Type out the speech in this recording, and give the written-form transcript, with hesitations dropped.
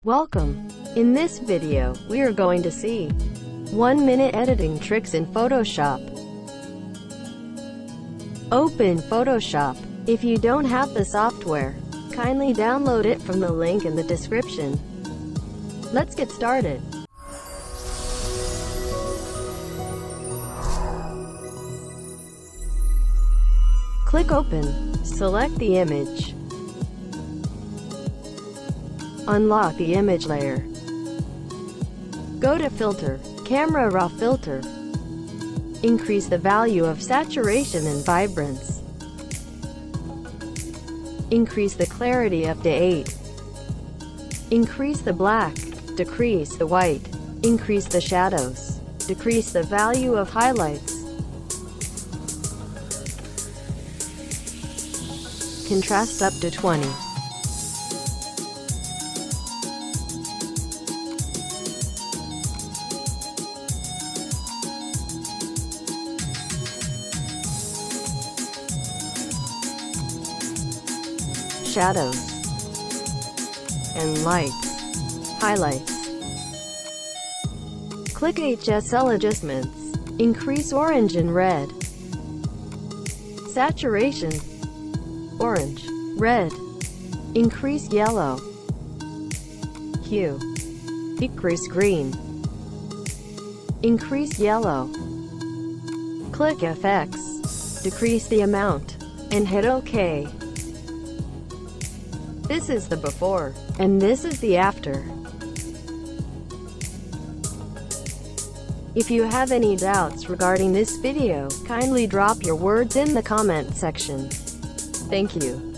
Welcome. In this video, we are going to see 1-minute editing tricks in Photoshop. Open Photoshop. If you don't have the software, kindly download it from the link in the description. Let's get started. Click Open. Select the image. Unlock the image layer. Go to Filter, Camera Raw Filter. Increase the value of saturation and vibrance. Increase the clarity up to 8. Increase the black. Decrease the white. Increase the shadows. Decrease the value of highlights. Contrast up to 20. Shadows and lights. Highlights. Click HSL adjustments. Increase orange and red. Saturation. Orange, red. Increase yellow. Hue. Decrease green. Increase yellow. Click FX. Decrease the amount. And hit OK. This is the before, and this is the after. If you have any doubts regarding this video, kindly drop your words in the comment section. Thank you.